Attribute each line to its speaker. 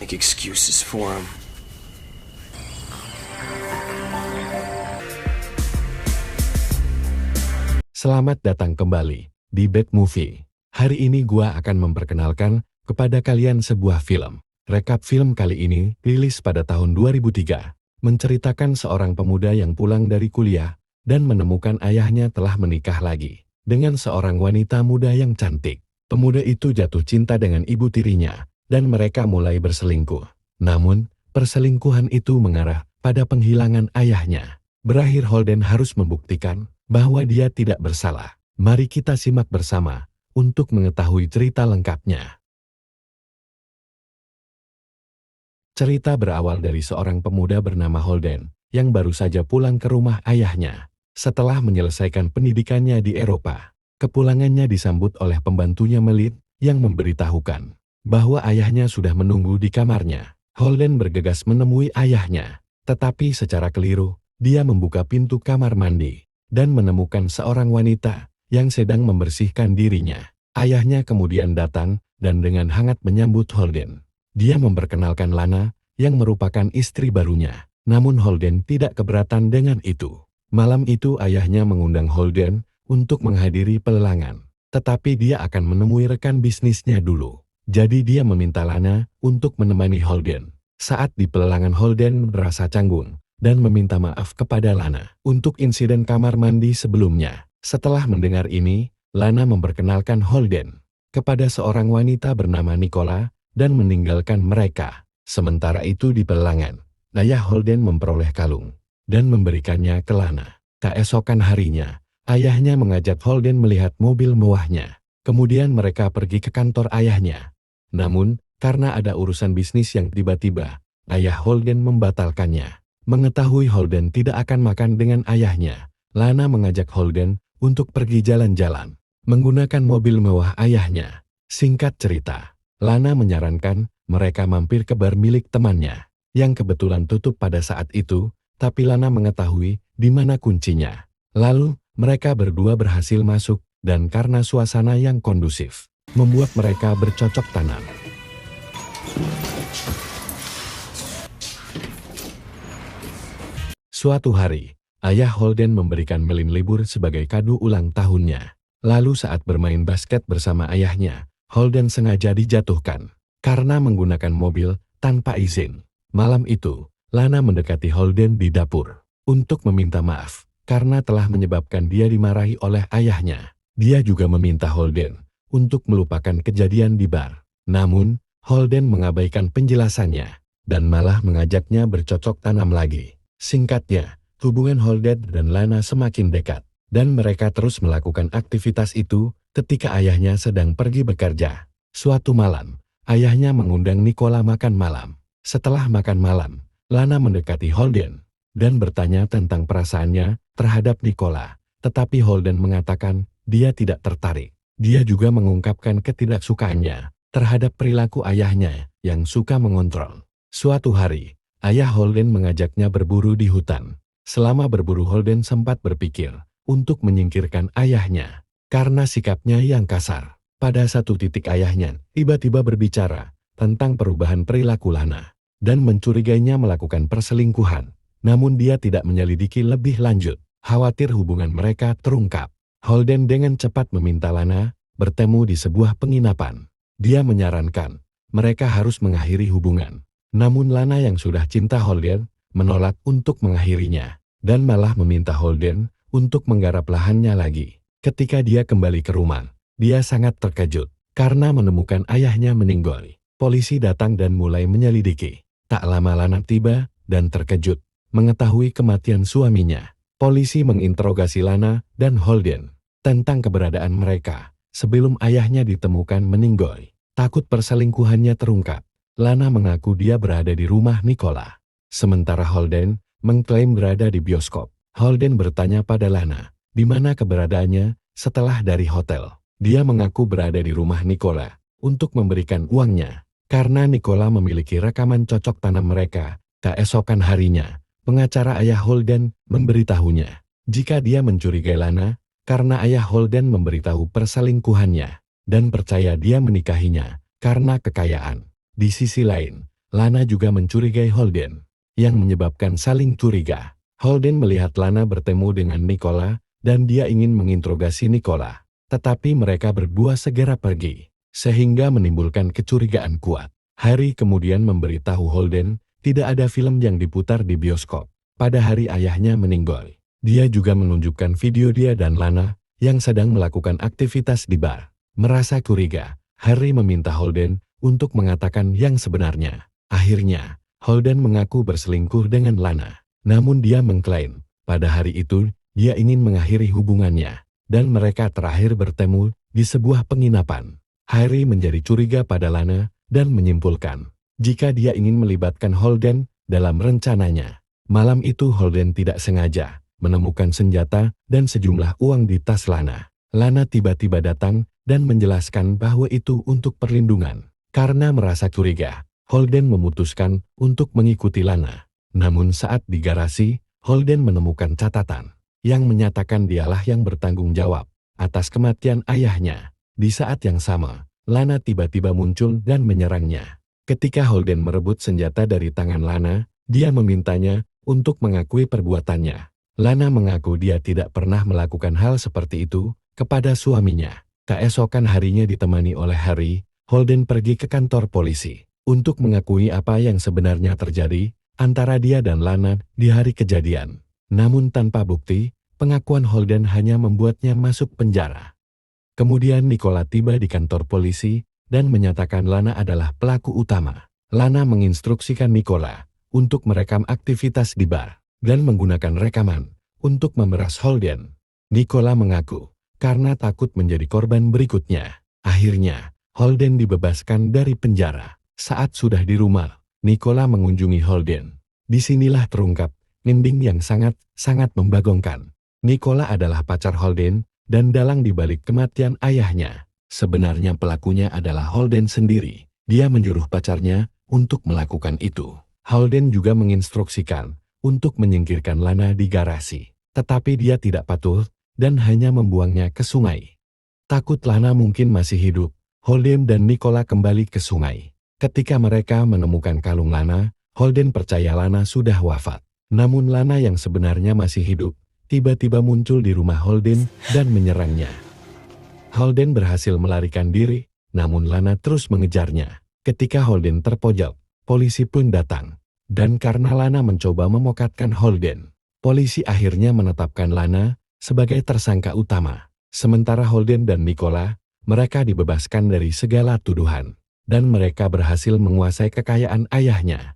Speaker 1: make excuses for him.
Speaker 2: Selamat datang kembali di Bad Movie. Hari ini gua akan memperkenalkan kepada kalian sebuah film. Rekap film kali ini rilis pada tahun 2003, menceritakan seorang pemuda yang pulang dari kuliah dan menemukan ayahnya telah menikah lagi dengan seorang wanita muda yang cantik. Pemuda itu jatuh cinta dengan ibu tirinya dan mereka mulai berselingkuh. Namun, perselingkuhan itu mengarah pada penghilangan ayahnya. Berakhir Holden harus membuktikan bahwa dia tidak bersalah. Mari kita simak bersama untuk mengetahui cerita lengkapnya. Cerita berawal dari seorang pemuda bernama Holden yang baru saja pulang ke rumah ayahnya. Setelah menyelesaikan pendidikannya di Eropa, kepulangannya disambut oleh pembantunya Melit yang memberitahukan bahwa ayahnya sudah menunggu di kamarnya. Holden bergegas menemui ayahnya, tetapi secara keliru, dia membuka pintu kamar mandi dan menemukan seorang wanita yang sedang membersihkan dirinya. Ayahnya kemudian datang dan dengan hangat menyambut Holden. Dia memperkenalkan Lana yang merupakan istri barunya. Namun Holden tidak keberatan dengan itu. Malam itu ayahnya mengundang Holden untuk menghadiri pelelangan. Tetapi dia akan menemui rekan bisnisnya dulu. Jadi dia meminta Lana untuk menemani Holden. Saat di pelelangan Holden merasa canggung dan meminta maaf kepada Lana untuk insiden kamar mandi sebelumnya. Setelah mendengar ini, Lana memperkenalkan Holden kepada seorang wanita bernama Nicola dan meninggalkan mereka. Sementara itu di pelelangan, ayah Holden memperoleh kalung dan memberikannya ke Lana. Keesokan harinya, ayahnya mengajak Holden melihat mobil mewahnya. Kemudian mereka pergi ke kantor ayahnya. Namun, karena ada urusan bisnis yang tiba-tiba, ayah Holden membatalkannya. Mengetahui Holden tidak akan makan dengan ayahnya, Lana mengajak Holden untuk pergi jalan-jalan menggunakan mobil mewah ayahnya. Singkat cerita, Lana menyarankan mereka mampir ke bar milik temannya yang kebetulan tutup pada saat itu, tapi Lana mengetahui di mana kuncinya. Lalu, mereka berdua berhasil masuk dan karena suasana yang kondusif, membuat mereka bercocok tanam. Suatu hari, ayah Holden memberikan Melin libur sebagai kado ulang tahunnya. Lalu saat bermain basket bersama ayahnya, Holden sengaja dijatuhkan karena menggunakan mobil tanpa izin. Malam itu, Lana mendekati Holden di dapur untuk meminta maaf karena telah menyebabkan dia dimarahi oleh ayahnya. Dia juga meminta Holden untuk melupakan kejadian di bar. Namun, Holden mengabaikan penjelasannya dan malah mengajaknya bercocok tanam lagi. Singkatnya, hubungan Holden dan Lana semakin dekat, dan mereka terus melakukan aktivitas itu ketika ayahnya sedang pergi bekerja. Suatu malam, ayahnya mengundang Nicola makan malam. Setelah makan malam, Lana mendekati Holden dan bertanya tentang perasaannya terhadap Nicola, tetapi Holden mengatakan dia tidak tertarik. Dia juga mengungkapkan ketidaksukaannya terhadap perilaku ayahnya yang suka mengontrol. Suatu hari, ayah Holden mengajaknya berburu di hutan. Selama berburu Holden sempat berpikir untuk menyingkirkan ayahnya karena sikapnya yang kasar. Pada satu titik ayahnya tiba-tiba berbicara tentang perubahan perilaku Lana dan mencurigainya melakukan perselingkuhan. Namun dia tidak menyelidiki lebih lanjut, khawatir hubungan mereka terungkap. Holden dengan cepat meminta Lana bertemu di sebuah penginapan. Dia menyarankan mereka harus mengakhiri hubungan. Namun Lana yang sudah cinta Holden menolak untuk mengakhirinya dan malah meminta Holden untuk menggarap lahannya lagi. Ketika dia kembali ke rumah, dia sangat terkejut karena menemukan ayahnya meninggal. Polisi datang dan mulai menyelidiki. Tak lama Lana tiba dan terkejut mengetahui kematian suaminya. Polisi menginterogasi Lana dan Holden tentang keberadaan mereka sebelum ayahnya ditemukan meninggal. Takut perselingkuhannya terungkap, Lana mengaku dia berada di rumah Nicola. Sementara Holden mengklaim berada di bioskop. Holden bertanya pada Lana, di mana keberadaannya setelah dari hotel. Dia mengaku berada di rumah Nicola untuk memberikan uangnya. Karena Nicola memiliki rekaman cocok tanam mereka, keesokan harinya, pengacara ayah Holden memberitahunya jika dia mencurigai Lana karena ayah Holden memberitahu perselingkuhannya dan percaya dia menikahinya karena kekayaan. Di sisi lain, Lana juga mencurigai Holden, yang menyebabkan saling curiga. Holden melihat Lana bertemu dengan Nicola, dan dia ingin menginterogasi Nicola. Tetapi mereka berdua segera pergi, sehingga menimbulkan kecurigaan kuat. Harry kemudian memberitahu Holden, tidak ada film yang diputar di bioskop pada hari ayahnya meninggal. Dia juga menunjukkan video dia dan Lana, yang sedang melakukan aktivitas di bar. Merasa curiga, Harry meminta Holden untuk mengatakan yang sebenarnya. Akhirnya, Holden mengaku berselingkuh dengan Lana. Namun dia mengklaim, pada hari itu, dia ingin mengakhiri hubungannya, dan mereka terakhir bertemu di sebuah penginapan. Harry menjadi curiga pada Lana, dan menyimpulkan, jika dia ingin melibatkan Holden dalam rencananya. Malam itu Holden tidak sengaja menemukan senjata dan sejumlah uang di tas Lana. Lana tiba-tiba datang dan menjelaskan bahwa itu untuk perlindungan. Karena merasa curiga, Holden memutuskan untuk mengikuti Lana. Namun saat di garasi, Holden menemukan catatan yang menyatakan dialah yang bertanggung jawab atas kematian ayahnya. Di saat yang sama, Lana tiba-tiba muncul dan menyerangnya. Ketika Holden merebut senjata dari tangan Lana, dia memintanya untuk mengakui perbuatannya. Lana mengaku dia tidak pernah melakukan hal seperti itu kepada suaminya. Keesokan harinya ditemani oleh Harry, Holden pergi ke kantor polisi untuk mengakui apa yang sebenarnya terjadi antara dia dan Lana di hari kejadian. Namun tanpa bukti, pengakuan Holden hanya membuatnya masuk penjara. Kemudian Nicola tiba di kantor polisi dan menyatakan Lana adalah pelaku utama. Lana menginstruksikan Nicola untuk merekam aktivitas di bar dan menggunakan rekaman untuk memeras Holden. Nicola mengaku karena takut menjadi korban berikutnya. Akhirnya, Holden dibebaskan dari penjara. Saat sudah di rumah, Nicola mengunjungi Holden. Disinilah terungkap ending yang sangat membagongkan. Nicola adalah pacar Holden dan dalang di balik kematian ayahnya. Sebenarnya pelakunya adalah Holden sendiri. Dia menyuruh pacarnya untuk melakukan itu. Holden juga menginstruksikan untuk menyingkirkan Lana di garasi. Tetapi dia tidak patuh dan hanya membuangnya ke sungai. Takut Lana mungkin masih hidup, Holden dan Nicola kembali ke sungai. Ketika mereka menemukan kalung Lana, Holden percaya Lana sudah wafat. Namun Lana yang sebenarnya masih hidup, tiba-tiba muncul di rumah Holden dan menyerangnya. Holden berhasil melarikan diri, namun Lana terus mengejarnya. Ketika Holden terpojok, polisi pun datang. Dan karena Lana mencoba memokatkan Holden, polisi akhirnya menetapkan Lana sebagai tersangka utama. Sementara Holden dan Nicola, mereka dibebaskan dari segala tuduhan. Dan mereka berhasil menguasai kekayaan ayahnya.